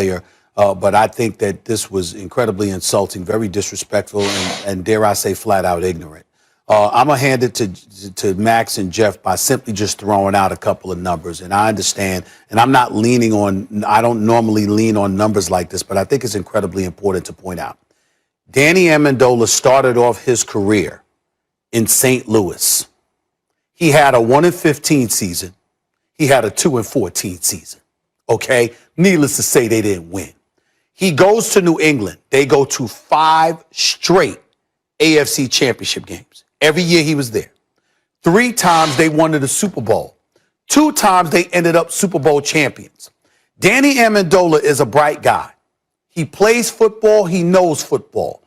player. But I think that this was incredibly insulting, very disrespectful, and dare I say, flat out ignorant. I'm going to hand it to Max and Jeff by simply just throwing out a couple of numbers. And I understand, and I don't normally lean on numbers like this, but I think it's incredibly important to point out. Danny Amendola started off his career in St. Louis. He had a 1-15 season. He had a 2-14 season. Okay? Needless to say, they didn't win. He goes to New England. They go to 5 straight AFC championship games. Every year he was there. 3 times they won the Super Bowl. 2 times they ended up Super Bowl champions. Danny Amendola is a bright guy. He plays football. He knows football.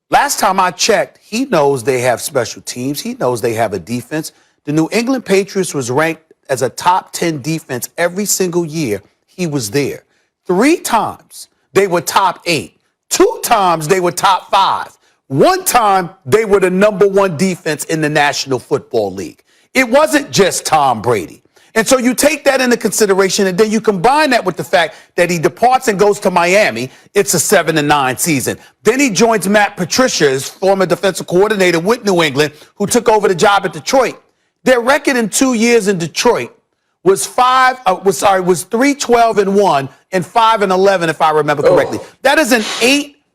Last time I checked, he knows they have special teams. He knows they have a defense. The New England Patriots was ranked as a top 10 defense every single year he was there. 3 times they were top 8. 2 times they were top 5. 1 time they were the number 1 defense in the National Football League. It wasn't just Tom Brady. And so you take that into consideration, and then you combine that with the fact that he departs and goes to Miami. It's a 7-9 season. Then he joins Matt Patricia, his former defensive coordinator with New England, who took over the job at Detroit. Their record in 2 years in Detroit was 3-12-1 and 5-11, if I remember correctly. That is an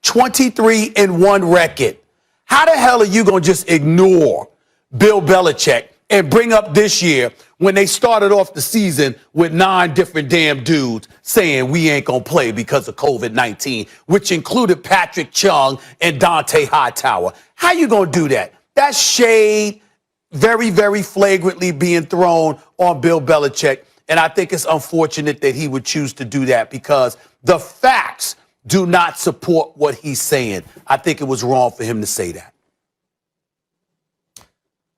8-23-1 record. How the hell are you going to just ignore Bill Belichick and bring up this year when they started off the season with 9 different damn dudes saying we ain't going to play because of COVID-19, which included Patrick Chung and Dante Hightower? How you going to do that? That's shade very, very flagrantly being thrown on Bill Belichick. And I think it's unfortunate that he would choose to do that because the facts do not support what he's saying. I think it was wrong for him to say that.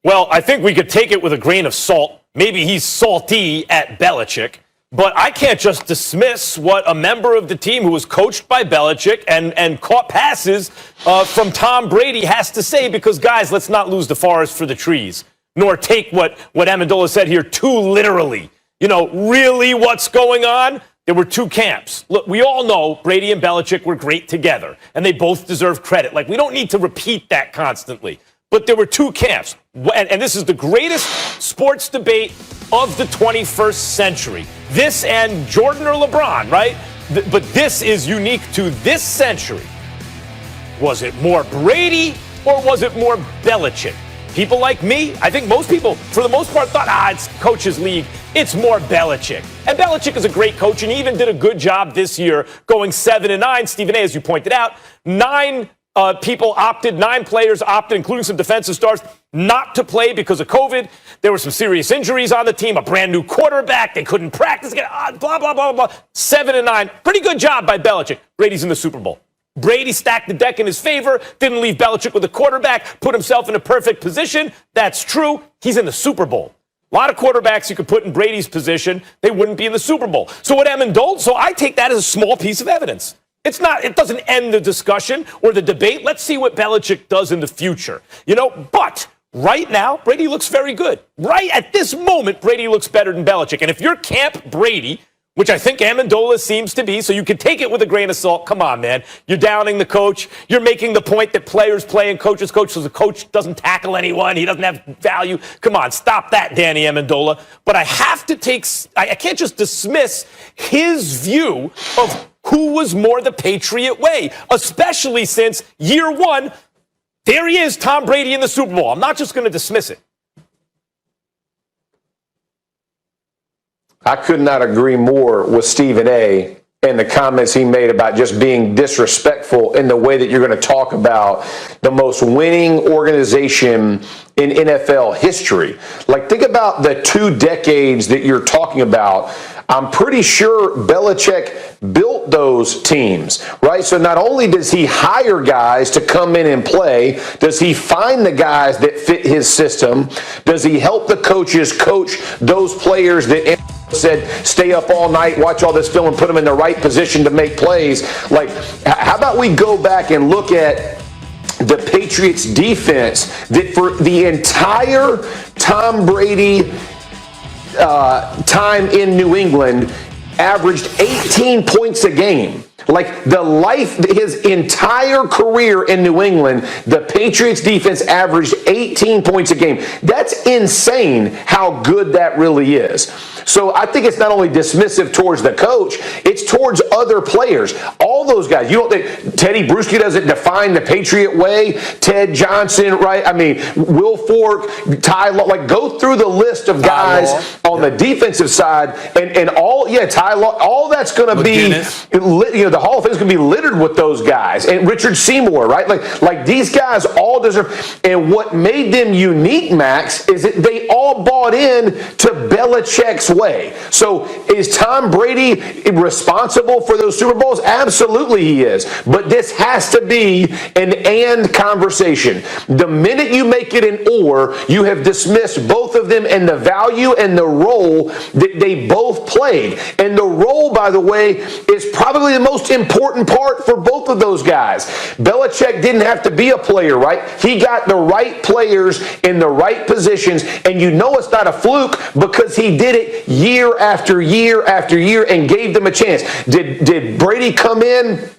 Well, I think we could take it with a grain of salt. Maybe he's salty at Belichick, but I can't just dismiss what a member of the team who was coached by Belichick and caught passes from Tom Brady has to say, because, guys, let's not lose the forest for the trees, nor take what Amendola said here too literally. You know, really what's going on? There were 2 camps. Look, we all know Brady and Belichick were great together, and they both deserve credit. Like, we don't need to repeat that constantly. But there were 2 camps, and this is the greatest sports debate of the 21st century. This and Jordan or LeBron, right? But this is unique to this century. Was it more Brady or was it more Belichick? People like me, I think most people, for the most part, thought, it's Coaches League. It's more Belichick. And Belichick is a great coach, and he even did a good job this year going 7-9. Stephen A., as you pointed out, 9 players opted, including some defensive stars, not to play because of COVID. There were some serious injuries on the team, a brand new quarterback. They couldn't practice again, blah, blah, blah, blah. 7-9. Pretty good job by Belichick. Brady's in the Super Bowl. Brady stacked the deck in his favor, didn't leave Belichick with a quarterback, put himself in a perfect position. That's true. He's in the Super Bowl. A lot of quarterbacks you could put in Brady's position, they wouldn't be in the Super Bowl. So I take that as a small piece of evidence. It doesn't end the discussion or the debate. Let's see what Belichick does in the future. But right now, Brady looks very good. Right at this moment, Brady looks better than Belichick. And if you're Camp Brady, which I think Amendola seems to be, so you can take it with a grain of salt. Come on, man. You're downing the coach. You're making the point that players play and coaches coach, so the coach doesn't tackle anyone. He doesn't have value. Come on, stop that, Danny Amendola. But I can't just dismiss his view of who was more the Patriot way, especially since year 1, there he is, Tom Brady in the Super Bowl. I'm not just going to dismiss it. I could not agree more with Stephen A. and the comments he made about just being disrespectful in the way that you're going to talk about the most winning organization in NFL history. Like, think about the 2 decades that you're talking about. I'm pretty sure Belichick built those teams, right? So not only does he hire guys to come in and play, does he find the guys that fit his system? Does he help the coaches coach those players that said stay up all night, watch all this film, and put them in the right position to make plays? Like, how about we go back and look at the Patriots defense that for the entire Tom Brady time in New England, averaged 18 points a game. Like his entire career in New England, the Patriots defense averaged 18 points a game. That's insane how good that really is. So I think it's not only dismissive towards the coach, it's towards other players. All those guys. You don't think Teddy Bruschi doesn't define the Patriot way? Ted Johnson, right? I mean, Will Fork, Ty Law. Like, go through the list of guys on the defensive side, and all, Ty Law, all that's going to be, the Hall of Fame is going to be littered with those guys. And Richard Seymour, right? Like these guys all deserve. And what made them unique, Max, is that they all bought in to Belichick's way. So is Tom Brady responsible for those Super Bowls? Absolutely he is. But this has to be an and conversation. The minute you make it an or, you have dismissed both of them and the value and the role that they both played. And the role, by the way, is probably the most important part for both of those guys. Belichick didn't have to be a player, right? He got the right players in the right positions, and you know it's not a fluke because he did it year after year after year and gave them a chance. Did Brady come in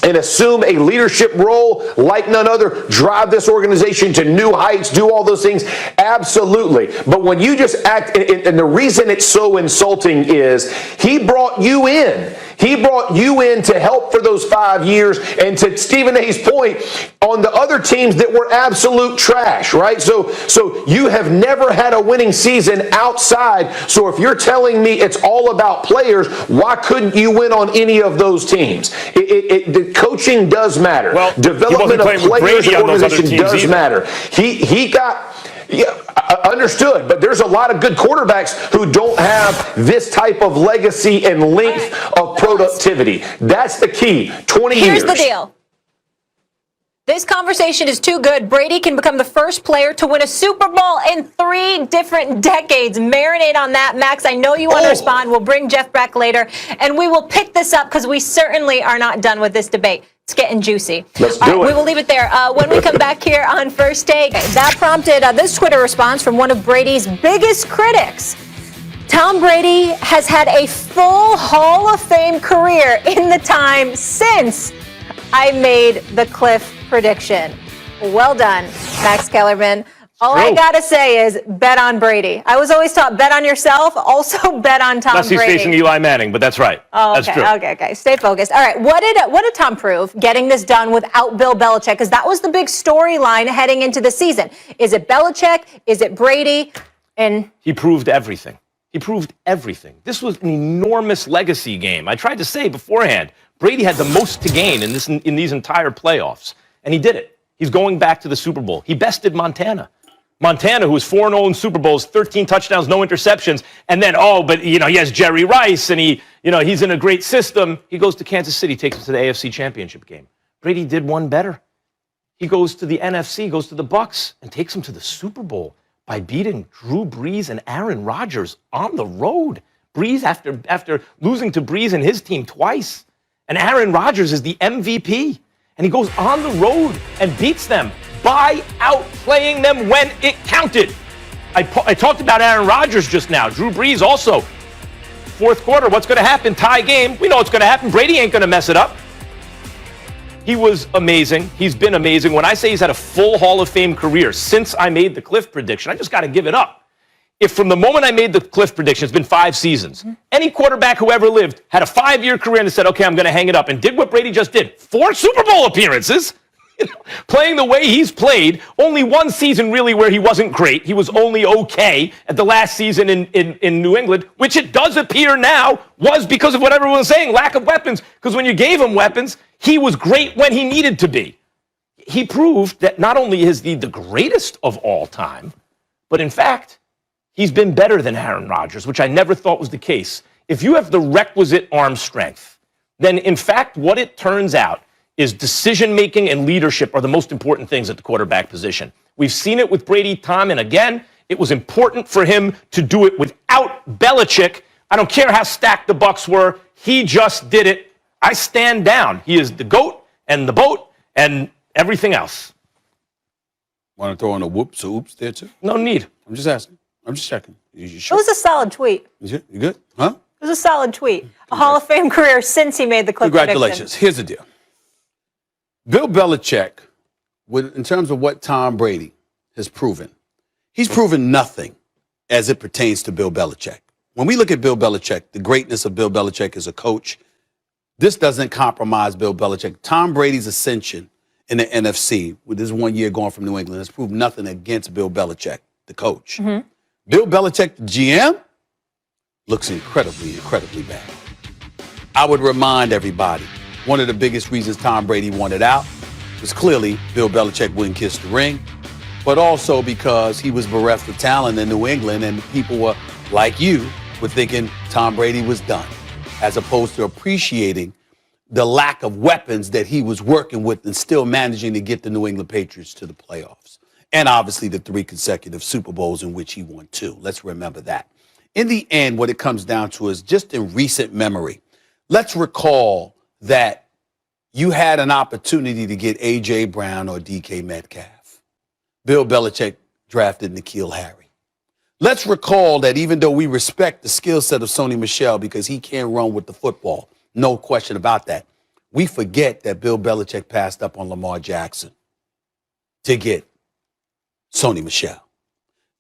and assume a leadership role like none other, drive this organization to new heights, do all those things? Absolutely. But when you just act, and the reason it's so insulting is he brought you in. He brought you in to help for those 5 years, and to Stephen A's point, on the other teams that were absolute trash, right? So you have never had a winning season outside. So if you're telling me it's all about players, why couldn't you win on any of those teams? The coaching does matter. Well, development of players and organization does matter. He got... Yeah, understood, but there's a lot of good quarterbacks who don't have this type of legacy and length of productivity. That's the key. 20 years. Here's the deal. This conversation is too good. Brady can become the first player to win a Super Bowl in 3 different decades. Marinate on that, Max. I know you want to respond. We'll bring Jeff back later, and we will pick this up because we certainly are not done with this debate. It's getting juicy. Let's do it. We will leave it there. When we come back here on First Take, that prompted this Twitter response from one of Brady's biggest critics. Tom Brady has had a full Hall of Fame career in the time since I made the Cliff prediction. Well done, Max Kellerman. All I gotta say is bet on Brady. I was always taught bet on yourself, also bet on Tom Unless Brady. he's facing Eli Manning, but that's right. Oh, that's true. Okay. Stay focused. All right, what did Tom prove getting this done without Bill Belichick? Because that was the big storyline heading into the season. Is it Belichick? Is it Brady? And he proved everything. He proved everything. This was an enormous legacy game. I tried to say beforehand, Brady had the most to gain in these entire playoffs, and he did it. He's going back to the Super Bowl. He bested Montana. Montana, who was 4-0 in Super Bowls, 13 touchdowns, no interceptions, and then, he has Jerry Rice, and he's in a great system. He goes to Kansas City, takes him to the AFC Championship game. Brady did one better. He goes to the NFC, goes to the Bucs, and takes him to the Super Bowl by beating Drew Brees and Aaron Rodgers on the road. Brees, after losing to Brees and his team twice, and Aaron Rodgers is the MVP, and he goes on the road and beats them by outplaying them when it counted. I talked about Aaron Rodgers just now. Drew Brees also. Fourth quarter, what's going to happen? Tie game. We know what's going to happen. Brady ain't going to mess it up. He was amazing. He's been amazing. When I say he's had a full Hall of Fame career since I made the Cliff prediction, I just got to give it up. If from the moment I made the Cliff prediction, it's been 5 seasons, any quarterback who ever lived had a 5-year career and said, okay, I'm going to hang it up, and did what Brady just did. 4 Super Bowl appearances. Playing the way he's played, only 1 season really where he wasn't great. He was only okay at the last season in New England, which it does appear now was because of what everyone was saying, lack of weapons. Because when you gave him weapons, he was great when he needed to be. He proved that not only is he the greatest of all time, but in fact, he's been better than Aaron Rodgers, which I never thought was the case. If you have the requisite arm strength, then in fact, what it turns out is decision-making and leadership are the most important things at the quarterback position. We've seen it with Brady, Tom, and again, it was important for him to do it without Belichick. I don't care how stacked the Bucs were. He just did it. I stand down. He is the GOAT and the boat and everything else. Want to throw in a whoops or oops there, too? No need. I'm just asking. I'm just checking. You it sure? was a solid tweet. You good? Huh? It was a solid tweet. A Hall of Fame career since he made the clip. Congratulations. Here's the deal. Bill Belichick, in terms of what Tom Brady has proven, he's proven nothing as it pertains to Bill Belichick. When we look at Bill Belichick, the greatness of Bill Belichick as a coach, this doesn't compromise Bill Belichick. Tom Brady's ascension in the NFC, with his 1 year going from New England, has proved nothing against Bill Belichick, the coach. Mm-hmm. Bill Belichick, the GM, looks incredibly, incredibly bad. I would remind everybody, one of the biggest reasons Tom Brady wanted out was clearly Bill Belichick wouldn't kiss the ring, but also because he was bereft of talent in New England, and people were, like you, were thinking Tom Brady was done, as opposed to appreciating the lack of weapons that he was working with and still managing to get the New England Patriots to the playoffs. And obviously the 3 consecutive Super Bowls in which he won 2. Let's remember that. In the end, what it comes down to is just in recent memory, let's recall that you had an opportunity to get A.J. Brown or D.K. Metcalf. Bill Belichick drafted N'Keal Harry. Let's recall that even though we respect the skill set of Sony Michel because he can run with the football, no question about that, we forget that Bill Belichick passed up on Lamar Jackson to get Sony Michel.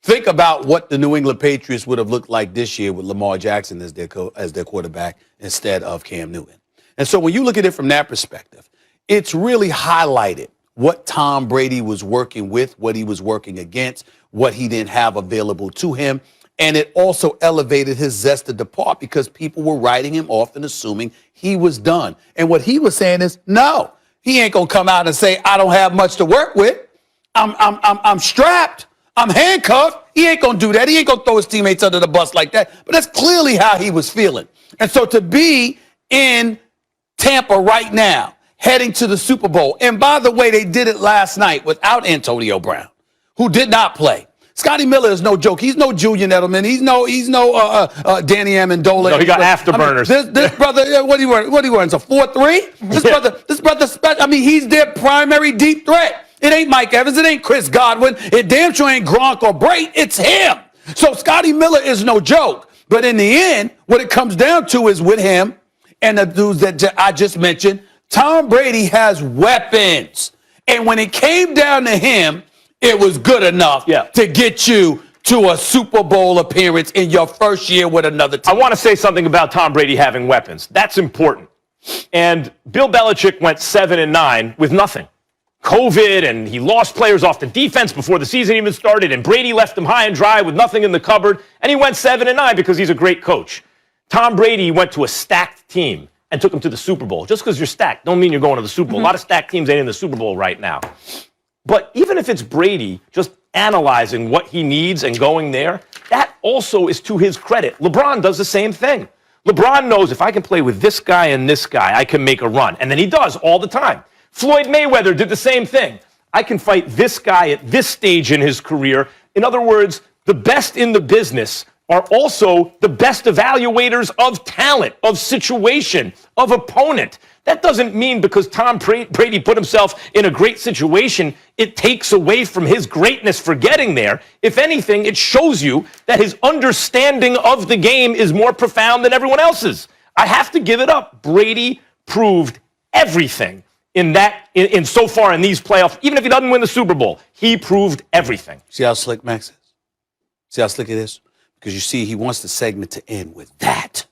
Think about what the New England Patriots would have looked like this year with Lamar Jackson as their quarterback instead of Cam Newton. And so when you look at it from that perspective, it's really highlighted what Tom Brady was working with, what he was working against, what he didn't have available to him. And it also elevated his zest to depart because people were writing him off and assuming he was done. And what he was saying is, no, he ain't going to come out and say, I don't have much to work with. I'm strapped. I'm handcuffed. He ain't going to do that. He ain't going to throw his teammates under the bus like that. But that's clearly how he was feeling. And so to be in Tampa right now, heading to the Super Bowl, and by the way, they did it last night without Antonio Brown, who did not play. Scotty Miller is no joke. He's no Julian Edelman. He's no Danny Amendola. No, he got afterburners. This brother, what he wearing? It's a 4-3. This brother, I mean, he's their primary deep threat. It ain't Mike Evans. It ain't Chris Godwin. It damn sure ain't Gronk or Brady. It's him. So Scotty Miller is no joke. But in the end, what it comes down to is with him and the dudes that I just mentioned, Tom Brady has weapons. And when it came down to him, it was good enough to get you to a Super Bowl appearance in your first year with another team. I want to say something about Tom Brady having weapons. That's important. And Bill Belichick went 7-9 with nothing. COVID, and he lost players off the defense before the season even started, and Brady left him high and dry with nothing in the cupboard, and he went 7-9 because he's a great coach. Tom Brady went to a stacked team and took him to the Super Bowl. Just because you're stacked don't mean you're going to the Super Bowl. A lot of stacked teams ain't in the Super Bowl right now. But even if it's Brady just analyzing what he needs and going there, that also is to his credit. LeBron does the same thing. LeBron knows if I can play with this guy and this guy, I can make a run. And then he does all the time. Floyd Mayweather did the same thing. I can fight this guy at this stage in his career. In other words, the best in the business are also the best evaluators of talent, of situation, of opponent. That doesn't mean because Tom Brady put himself in a great situation, it takes away from his greatness for getting there. If anything, it shows you that his understanding of the game is more profound than everyone else's. I have to give it up. Brady proved everything in so far in these playoffs. Even if he doesn't win the Super Bowl, he proved everything. See how slick Max is? See how slick it is? Because you see, he wants the segment to end with that.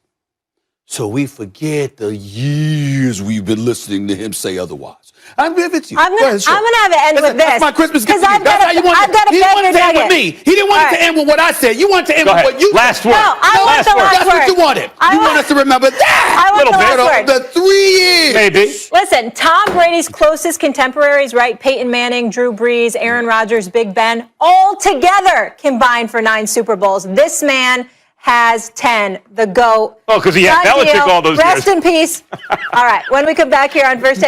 So we forget the years we've been listening to him say otherwise. I'm with you. I'm going to have it end with this. That's my Christmas gift. I've got to He didn't want it to end with nugget. me. He didn't want it to end with what I said. You want it to end with what you said. Last word. No, I want the last That's word. what you wanted. You want us to remember that. I want the last word. The 3 years. Maybe. Listen, Tom Brady's closest contemporaries, right? Peyton Manning, Drew Brees, Aaron Rodgers, Big Ben, all together combined for 9 Super Bowls. This man has 10, the GOAT. Oh, because he had Belichick all those years. Rest in peace. All right, when we come back here on First Take.